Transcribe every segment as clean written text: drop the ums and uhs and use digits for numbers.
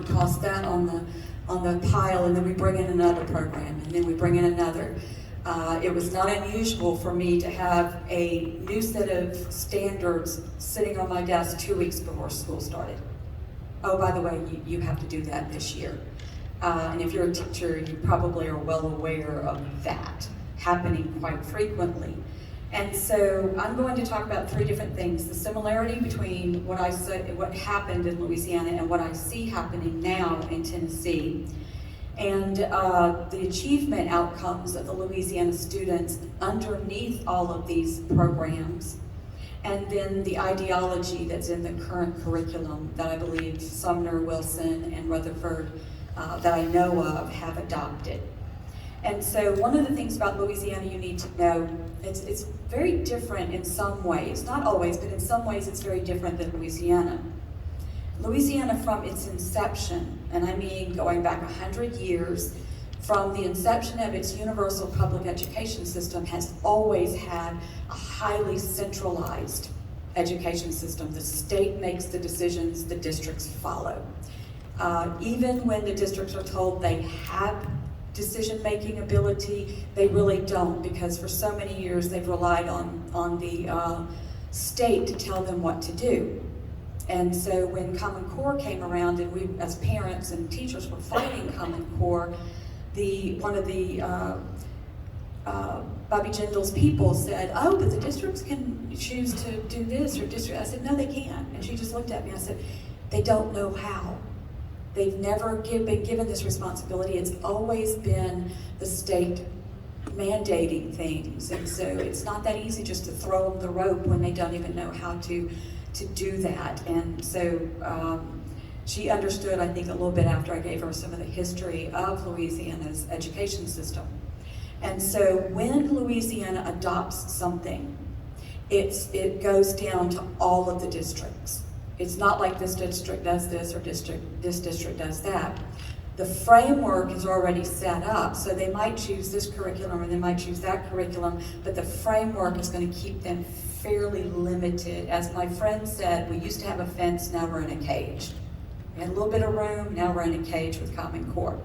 we toss that on the pile, and then we bring in another program, and then we bring in another. It was not unusual for me to have a new set of standards sitting on my desk 2 weeks before school started. Oh, by the way, you have to do that this year. And if you're a teacher, you probably are well aware of that happening quite frequently. And so I'm going to talk about three different things: the similarity between what happened in Louisiana and what I see happening now in Tennessee, and the achievement outcomes of the Louisiana students underneath all of these programs, and then the ideology that's in the current curriculum that I believe Sumner, Wilson, and Rutherford that I know of have adopted. And so one of the things about Louisiana you need to know, it's very different in some ways, not always, but in some ways it's very different than Louisiana. Louisiana from its inception, and I mean going back 100 years, from the inception of its universal public education system, has always had a highly centralized education system. The state makes the decisions, the districts follow. Even when the districts are told they have decision-making ability, they really don't, because for so many years they've relied on the state to tell them what to do. And so when Common Core came around, and we as parents and teachers were fighting Common Core, one of the Bobby Jindal's people said, "Oh, but the districts can choose to do this or district." I said, "No, they can't." And she just looked at me. I said, "They don't know how. They've never been given this responsibility. It's always been the state mandating things, and so it's not that easy just to throw them the rope when they don't even know how to do that." And so she understood, I think, a little bit after I gave her some of the history of Louisiana's education system. And so when Louisiana adopts something, it goes down to all of the districts. It's not like this district does this or this district does that. The framework is already set up, so they might choose this curriculum or they might choose that curriculum, but the framework is going to keep them fairly limited. As my friend said, we used to have a fence, now we're in a cage. We had a little bit of room, now we're in a cage with Common Core.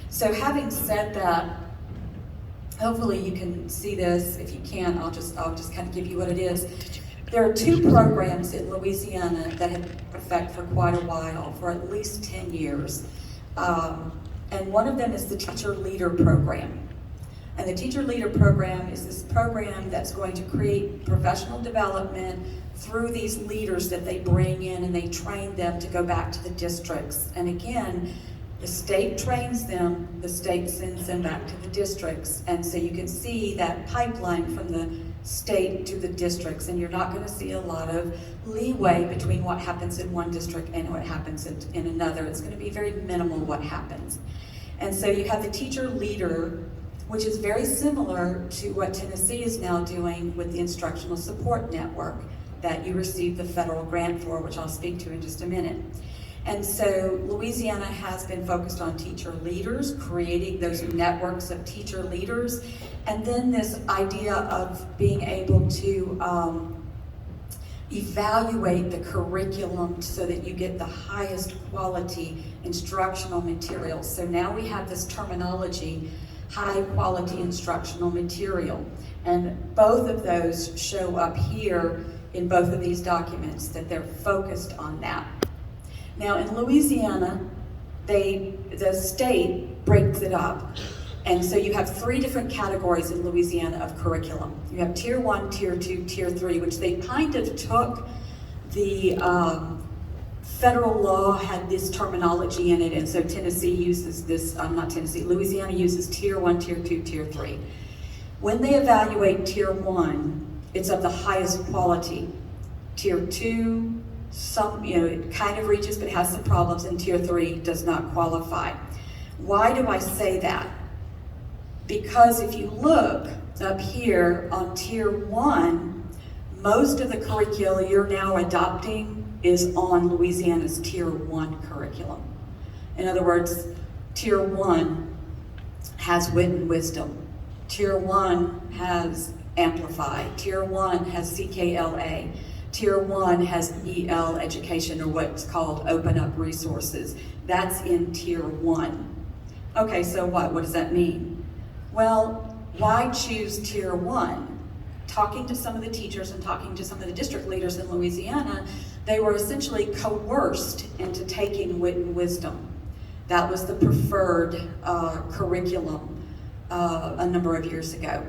So having said that, hopefully you can see this. If you can't, I'll just kind of give you what it is. There are two programs in Louisiana that have been in effect for quite a while, for at least 10 years. And one of them is the Teacher Leader Program. And the Teacher Leader Program is this program that's going to create professional development through these leaders that they bring in, and they train them to go back to the districts. And again, the state trains them, the state sends them back to the districts. And so you can see that pipeline from the state to the districts, and you're not going to see a lot of leeway between what happens in one district and what happens in another. It's going to be very minimal what happens. And so you have the Teacher Leader, which is very similar to what Tennessee is now doing with the Instructional Support Network that you received the federal grant for, which I'll speak to in just a minute. And so Louisiana has been focused on teacher leaders, creating those networks of teacher leaders, and then this idea of being able to evaluate the curriculum so that you get the highest quality instructional materials. So now we have this terminology, high quality instructional material, and both of those show up here in both of these documents, that they're focused on that. Now in Louisiana, the state breaks it up. And so you have three different categories in Louisiana of curriculum. You have Tier 1, Tier 2, Tier 3, which they kind of took the federal law had this terminology in it, and so Tennessee uses this, Louisiana uses Tier 1, Tier 2, Tier 3. When they evaluate Tier 1, it's of the highest quality. Tier 2, it kind of reaches but has some problems, and Tier 3 does not qualify. Why do I say that? Because if you look up here on Tier 1, most of the curricula you're now adopting is on Louisiana's Tier 1 curriculum. In other words, Tier 1 has Wit and Wisdom. Tier 1 has Amplify. Tier 1 has CKLA. Tier 1 has EL education, or what's called open up resources. That's in Tier 1. Okay, so what? What does that mean? Well, why choose Tier 1? Talking to some of the teachers and talking to some of the district leaders in Louisiana, they were essentially coerced into taking wit and wisdom. That was the preferred curriculum a number of years ago.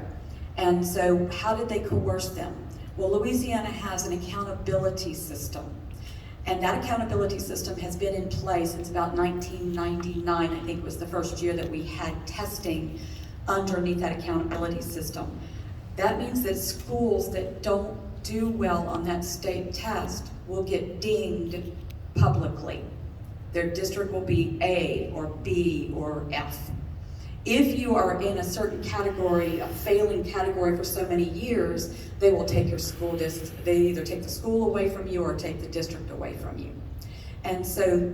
And so how did they coerce them? Well, Louisiana has an accountability system. And that accountability system has been in place since about 1999, I think was the first year that we had testing underneath that accountability system. That means that schools that don't do well on that state test will get dinged publicly. Their district will be A or B or F. If you are in a certain category, a failing category for so many years, they will take your school district. They either take the school away from you or take the district away from you. And so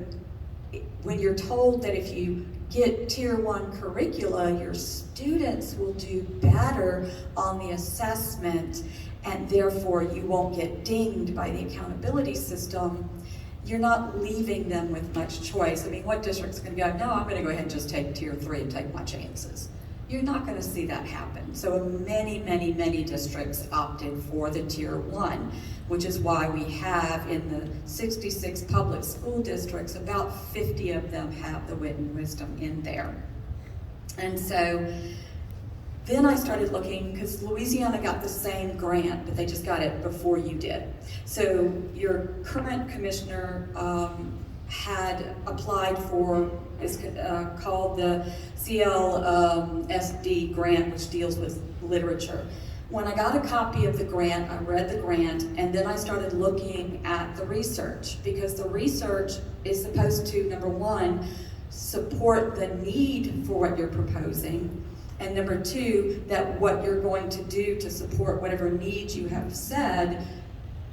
when you're told that if you get Tier 1 curricula, your students will do better on the assessment and therefore you won't get dinged by the accountability system, you're not leaving them with much choice. I mean, what district's going to go, no, I'm going to go ahead and just take Tier 3 and take my chances? You're not going to see that happen. So many districts opted for the Tier 1, which is why we have in the 66 public school districts, about 50 of them have the wit and wisdom in there. And so then I started looking, because Louisiana got the same grant, but they just got it before you did. So your current commissioner had applied for, it's called the CLSD grant, which deals with literature. When I got a copy of the grant, I read the grant, and then I started looking at the research, because the research is supposed to, number one, support the need for what you're proposing, and number two, that what you're going to do to support whatever needs you have said,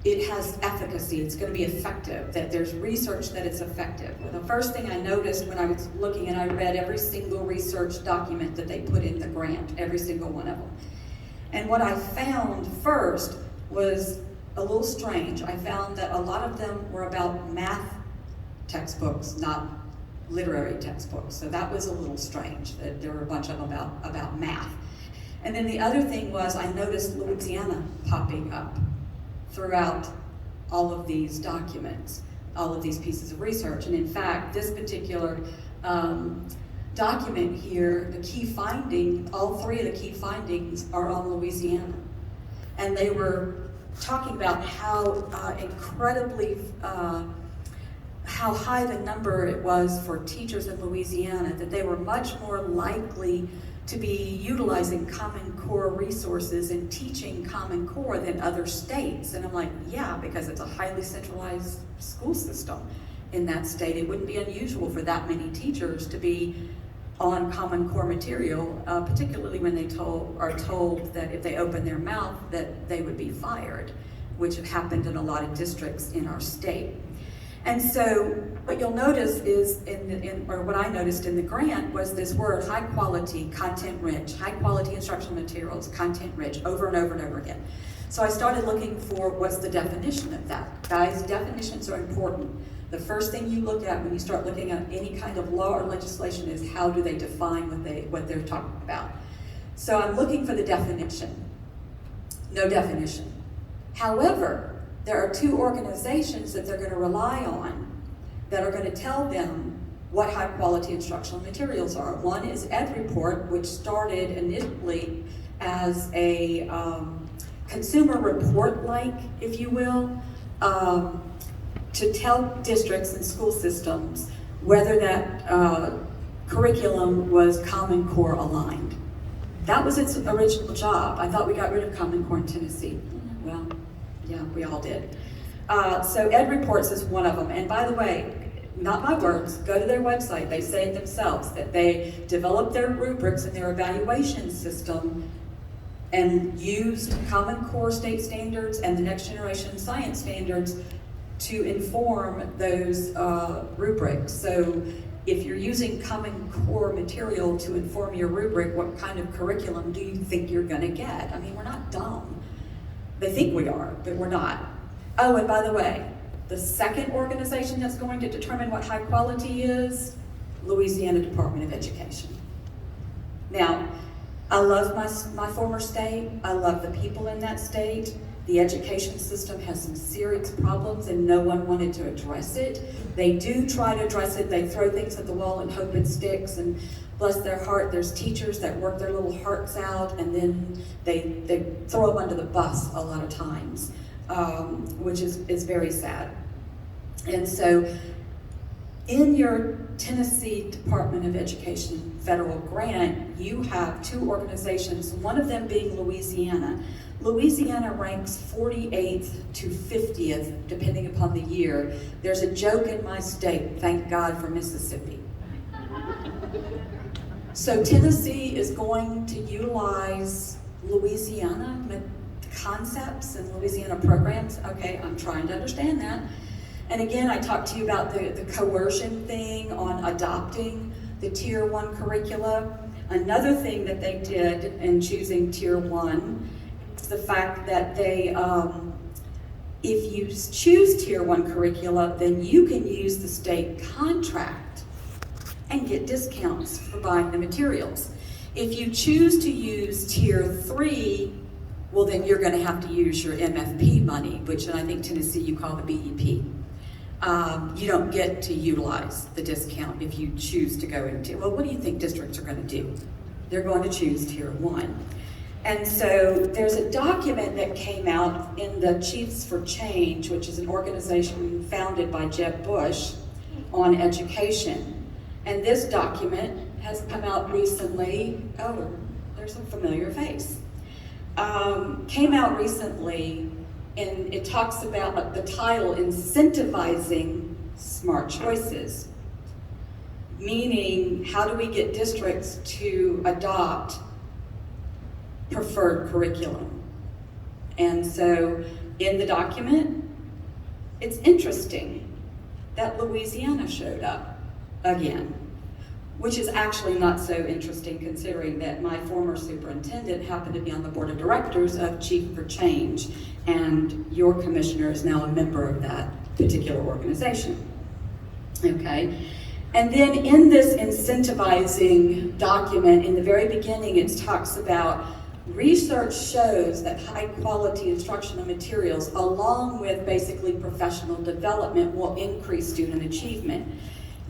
it has efficacy, it's going to be effective, that there's research that it's effective. Well, the first thing I noticed when I was looking, and I read every single research document that they put in the grant, every single one of them. And what I found first was a little strange. I found that a lot of them were about math textbooks, not literary textbooks. So that was a little strange, that there were a bunch of them about math. And then the other thing was I noticed Louisiana popping up throughout all of these documents, all of these pieces of research. And in fact, this particular document here, the key finding, all three of the key findings are on Louisiana. And they were talking about how incredibly, how high the number it was for teachers in Louisiana, that they were much more likely to be utilizing Common Core resources and teaching Common Core than other states. And I'm like, yeah, because it's a highly centralized school system in that state. It wouldn't be unusual for that many teachers to be on Common Core material, particularly when they are told that if they open their mouth that they would be fired, which happened in a lot of districts in our state. And so what you'll notice is, or what I noticed in the grant was this word, high quality, content rich, high quality instructional materials, content rich, over and over and over again. So I started looking for what's the definition of that. Guys, definitions are important. The first thing you look at when you start looking at any kind of law or legislation is how do they define what they're talking about. So I'm looking for the definition. No definition. However, there are two organizations that they're going to rely on that are going to tell them what high quality instructional materials are. One is EdReport, which started initially as a consumer report-like, if you will, to tell districts and school systems whether that curriculum was Common Core aligned. That was its original job. I thought we got rid of Common Core in Tennessee. Well, yeah, we all did. So EdReports is one of them. And by the way, not my words, go to their website. They say it themselves, that they developed their rubrics and their evaluation system and used Common Core state standards and the next generation science standards to inform those rubrics. So if you're using Common Core material to inform your rubric, what kind of curriculum do you think you're gonna get? I mean, we're not dumb. They think we are, but we're not. Oh, and by the way, the second organization that's going to determine what high quality is, Louisiana Department of Education. Now, I love my former state. I love the people in that state. The education system has some serious problems and no one wanted to address it. They do try to address it. They throw things at the wall and hope it sticks, and bless their heart, there's teachers that work their little hearts out and then they throw them under the bus a lot of times, which is very sad. And so in your Tennessee Department of Education federal grant, you have two organizations, one of them being Louisiana. Louisiana ranks 48th to 50th, depending upon the year. There's a joke in my state, thank God for Mississippi. So Tennessee is going to utilize Louisiana concepts and Louisiana programs. Okay, I'm trying to understand that. And again, I talked to you about the coercion thing on adopting the Tier 1 curricula. Another thing that they did in choosing Tier 1 is the fact that they, if you choose Tier 1 curricula, then you can use the state contract and get discounts for buying the materials. If you choose to use Tier 3, well then you're gonna have to use your MFP money, which I think Tennessee you call the BEP. You don't get to utilize the discount if you choose to go into, well, what do you think districts are gonna do? They're going to choose Tier 1. And so there's a document that came out in the Chiefs for Change, which is an organization founded by Jeb Bush on education. And this document has come out recently. Oh, there's a familiar face. Came out recently, and it talks about the title, Incentivizing Smart Choices. Meaning, how do we get districts to adopt preferred curriculum? And so, in the document, it's interesting that Louisiana showed up again, which is actually not so interesting considering that my former superintendent happened to be on the board of directors of Chief for Change, and your commissioner is now a member of that particular organization. Okay? And then in this incentivizing document, in the very beginning, it talks about research shows that high quality instructional materials, along with basically professional development, will increase student achievement.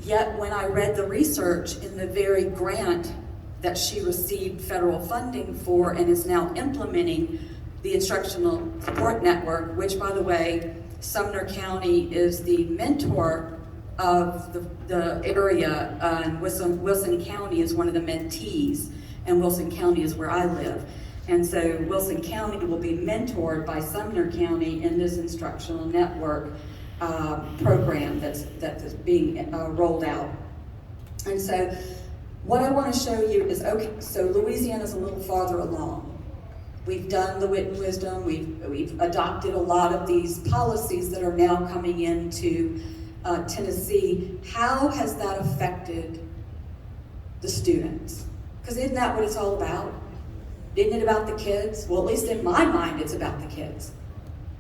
Yet when I read the research in the very grant that she received federal funding for and is now implementing the Instructional Support Network, which by the way, Sumner County is the mentor of the area, and Wilson County is one of the mentees, and Wilson County is where I live. And so Wilson County will be mentored by Sumner County in this instructional network program that is being rolled out. And so what I want to show you is, okay, so Louisiana's a little farther along. We've done the wit and wisdom, we've adopted a lot of these policies that are now coming into Tennessee. How has that affected the students? Because isn't that what it's all about? Isn't it about the kids? Well, at least in my mind, it's about the kids.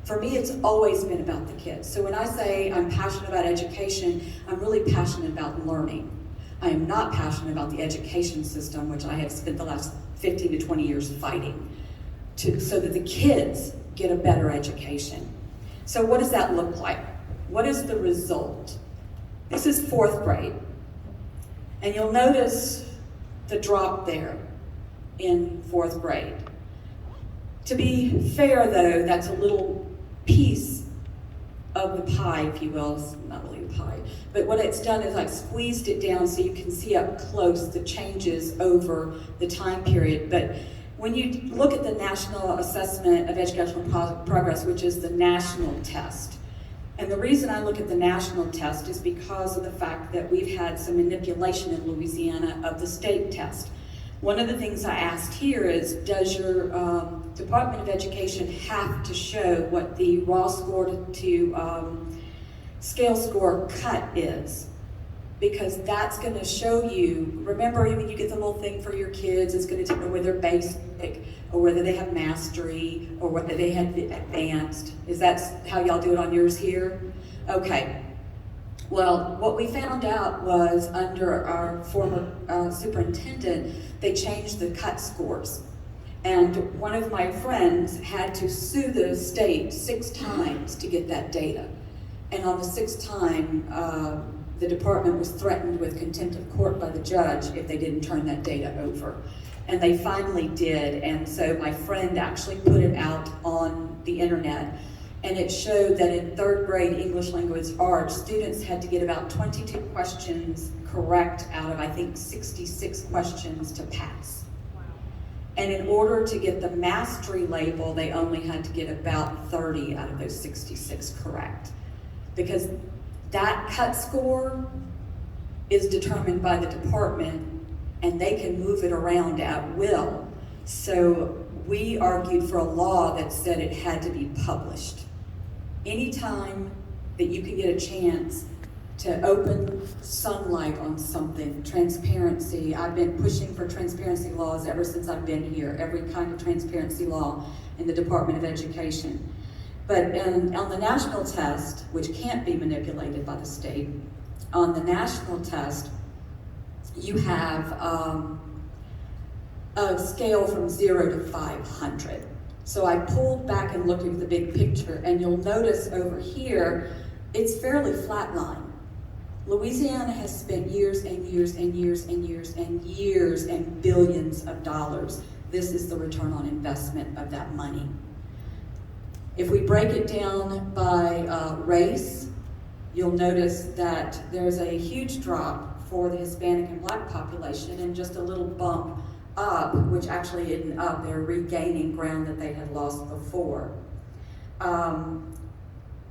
For me, it's always been about the kids. So when I say I'm passionate about education, I'm really passionate about learning. I am not passionate about the education system, which I have spent the last 15 to 20 years fighting, so that the kids get a better education. So what does that look like? What is the result? This is 4th grade. And you'll notice the drop there in 4th grade. To be fair though, that's a little piece of the pie, if you will. It's not really a pie, but what it's done is like squeezed it down so you can see up close the changes over the time period. But when you look at the National Assessment of Educational Progress, which is the national test, and the reason I look at the national test is because of the fact that we've had some manipulation in Louisiana of the state test. One of the things I asked here is, does your Department of Education have to show what the raw score to scale score cut is? because that's going to show you, remember when you get the little thing for your kids, it's going to tell you whether they're basic, or whether they have mastery, or whether they have advanced. Is that how y'all do it on yours here? Okay. Well, what we found out was under our former superintendent, they changed the cut scores. And one of my friends had to sue the state 6 times to get that data. And on the 6th time, the department was threatened with contempt of court by the judge if they didn't turn that data over. And they finally did, and so my friend actually put it out on the internet, and it showed that in 3rd grade English Language Arts, students had to get about 22 questions correct out of, I think, 66 questions to pass. Wow. And in order to get the mastery label, they only had to get about 30 out of those 66 correct. Because that cut score is determined by the department, and they can move it around at will. So we argued for a law that said it had to be published. Anytime that you can get a chance to open sunlight on something, transparency, I've been pushing for transparency laws ever since I've been here, every kind of transparency law in the Department of Education. But on the national test, which can't be manipulated by the state, on the national test, you have a scale from 0 to 500. So I pulled back and looked at the big picture, and you'll notice over here, it's fairly flat line. Louisiana has spent years and years and years and years and years and billions of dollars. This is the return on investment of that money. If we break it down by race, you'll notice that there's a huge drop for the Hispanic and Black population and just a little bump up, which actually isn't up, they're regaining ground that they had lost before.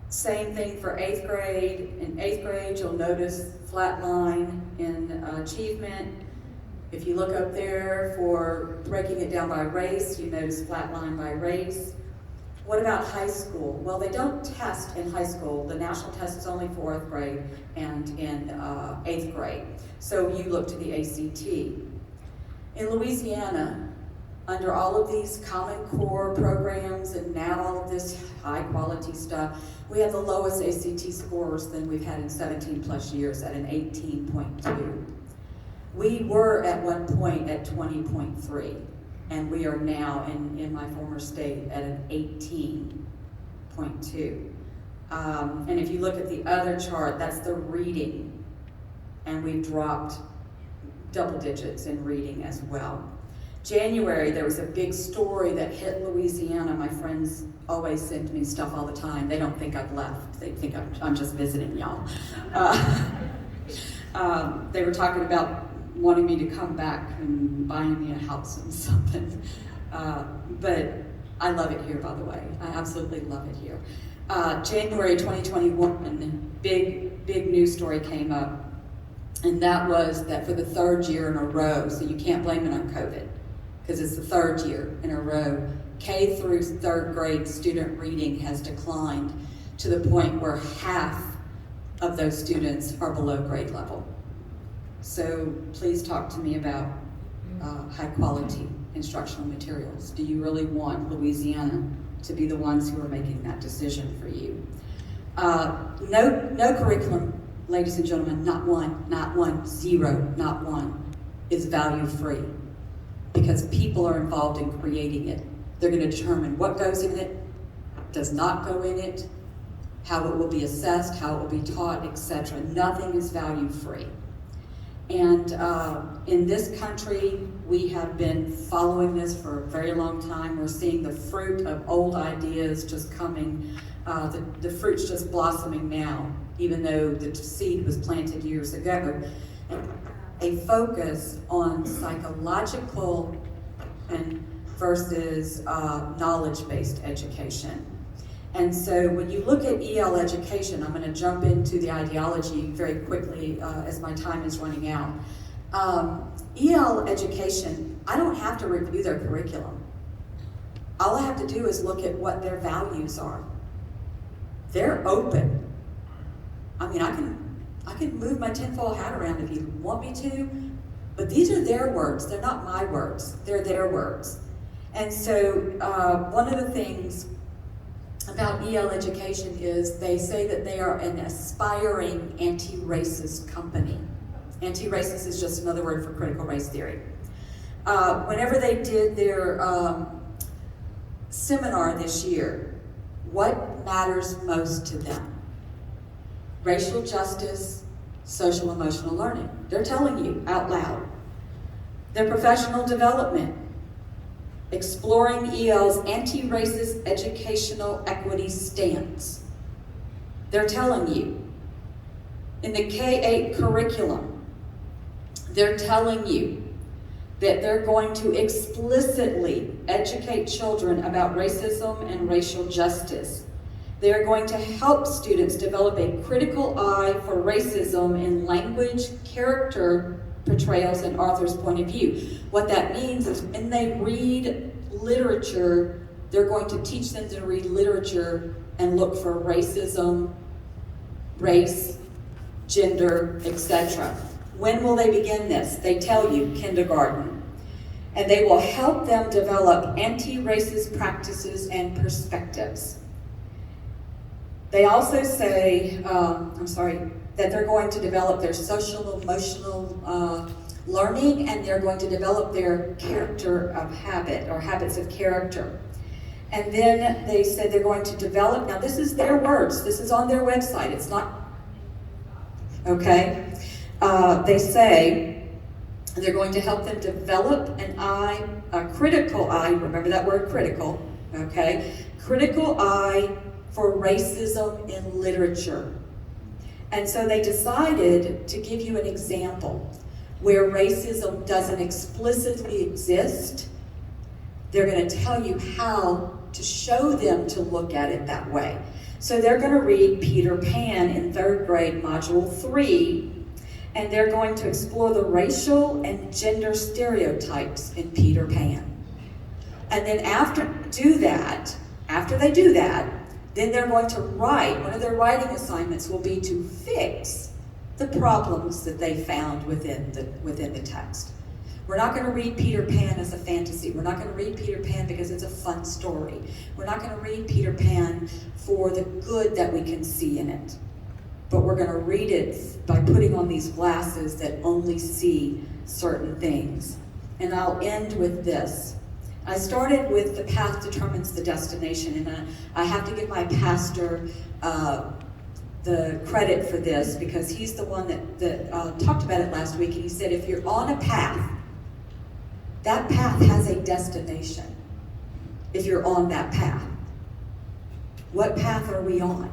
Same thing for 8th grade. In 8th grade, you'll notice flat line in achievement. If you look up there for breaking it down by race, you notice flat line by race. What about high school? Well, they don't test in high school. The national test is only 4th grade and in 8th grade. So you look to the ACT. In Louisiana, under all of these Common Core programs and now all of this high quality stuff, we have the lowest ACT scores than we've had in 17 plus years at an 18.2. We were at one point at 20.3. And we are now, in my former state, at an 18.2. And if you look at the other chart, that's the reading. And we've dropped double digits in reading as well. January, there was a big story that hit Louisiana. My friends always send me stuff all the time. They don't think I've left. They think I'm just visiting y'all. They were talking about wanting me to come back and buying me a house and something. But I love it here, by the way. I absolutely love it here. January 2021, big news story came up. And that was that for the 3rd year in a row, so you can't blame it on COVID, because it's the 3rd year in a row, K through 3rd grade student reading has declined to the point where half of those students are below grade level. So please talk to me about high quality instructional materials. Do you really want Louisiana to be the ones who are making that decision for you? No curriculum, ladies and gentlemen, not one, zero, not one, is value free, because people are involved in creating it. They're going to determine what goes in it, does not go in it, how it will be assessed, how it will be taught, etc. Nothing is value free. And in this country, we have been following this for a very long time. We're seeing the fruit of old ideas just coming, the fruit's just blossoming now, even though the seed was planted years ago. And a focus on psychological and versus knowledge-based education. And so when you look at EL education, I'm going to jump into the ideology very quickly as my time is running out. EL education, I don't have to review their curriculum. All I have to do is look at what their values are. They're open. I mean, I I can move my tinfoil hat around if you want me to, but these are their words. They're not my words. They're their words. And so one of the things about EL education is they say that they are an aspiring anti-racist company. Anti-racist is just another word for critical race theory. Whenever they did their seminar this year, what matters most to them? Racial justice, social emotional learning. They're telling you out loud. Their professional development, exploring EL's anti-racist educational equity stance. They're telling you. In the K-8 curriculum, they're telling you that they're going to explicitly educate children about racism and racial justice. They're going to help students develop a critical eye for racism in language, character portrayals, and author's point of view. What that means is when they read literature, they're going to teach them to read literature and look for racism, race, gender, etc. When will they begin this? They tell you, kindergarten. And they will help them develop anti-racist practices and perspectives. They also say, that they're going to develop their social emotional learning, and they're going to develop their character of habit, or habits of character. And then they said they're going to develop, now this is their words, this is on their website, it's not, okay? They say they're going to help them develop a critical eye, remember that word critical, okay? Critical eye for racism in literature. And so they decided to give you an example where racism doesn't explicitly exist. They're going to tell you how to show them to look at it that way. So they're going to read Peter Pan in 3rd grade, Module 3, and they're going to explore the racial and gender stereotypes in Peter Pan. And then after they do that, then they're going to write, one of their writing assignments will be to fix the problems that they found within the text. We're not going to read Peter Pan as a fantasy. We're not going to read Peter Pan because it's a fun story. We're not going to read Peter Pan for the good that we can see in it. But we're going to read it by putting on these glasses that only see certain things. And I'll end with this. I started with the path determines the destination, and I have to give my pastor the credit for this, because he's the one that talked about it last week, and he said if you're on a path, that path has a destination. If you're on that path, what path are we on?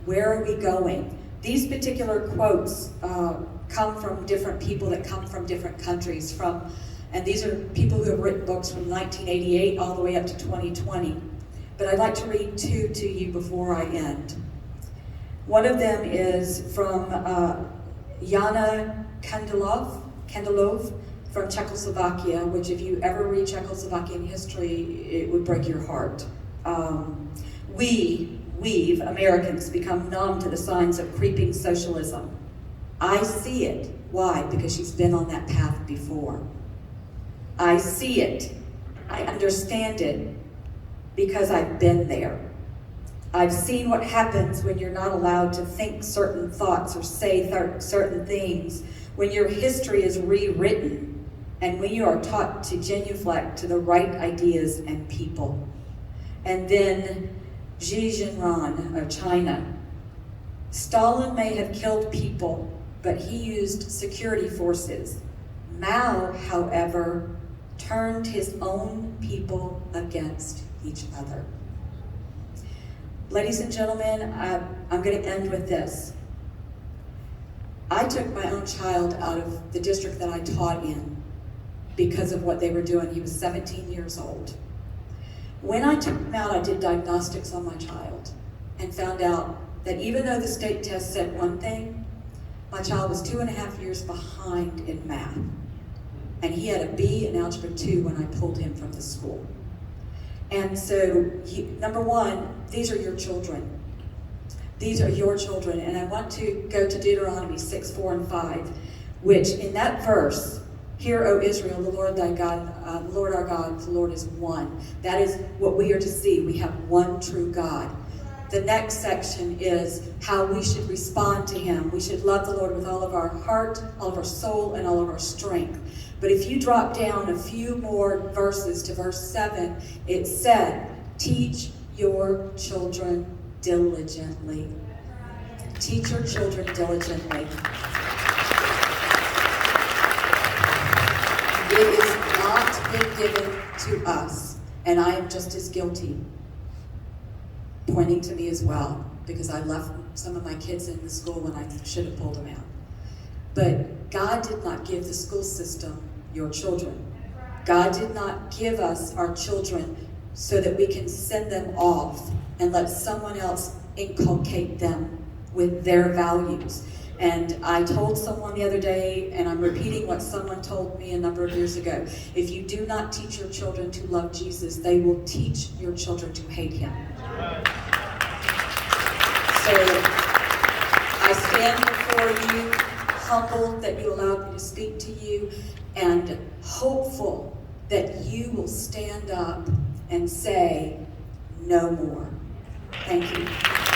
Where are we going? These particular quotes come from different people that come from different countries, and these are people who have written books from 1988 all the way up to 2020. But I'd like to read two to you before I end. One of them is from Jana Kandelov from Czechoslovakia, which if you ever read Czechoslovakian history, it would break your heart. We've, Americans, become numb to the signs of creeping socialism. I see it. Why? Because she's been on that path before. I see it. I understand it because I've been there. I've seen what happens when you're not allowed to think certain thoughts or say certain things, when your history is rewritten, and when you are taught to genuflect to the right ideas and people. And then Xi Jinping of China. Stalin may have killed people, but he used security forces. Mao, however, turned his own people against each other. Ladies and gentlemen, I'm going to end with this. I took my own child out of the district that I taught in because of what they were doing. He was 17 years old. When I took him out, I did diagnostics on my child and found out that even though the state test said one thing, my child was 2.5 years behind in math. And he had a B in Algebra 2 when I pulled him from the school. And so, number one, these are your children. These are your children. And I want to go to Deuteronomy 6, 4, and 5, which in that verse, hear, O Israel, the Lord thy God, the Lord our God, the Lord is one. That is what we are to see. We have one true God. The next section is how we should respond to him. We should love the Lord with all of our heart, all of our soul, and all of our strength. But if you drop down a few more verses to verse 7, it said, teach your children diligently. Teach your children diligently. It is not been given to us, and I am just as guilty, pointing to me as well, because I left some of my kids in the school when I should have pulled them out. But God did not give the school system your children. God did not give us our children so that we can send them off and let someone else inculcate them with their values. And I told someone the other day, and I'm repeating what someone told me a number of years ago, if you do not teach your children to love Jesus, they will teach your children to hate him. So I stand before you, humbled that you allowed me to speak to you, and hopeful that you will stand up and say, no more. Thank you.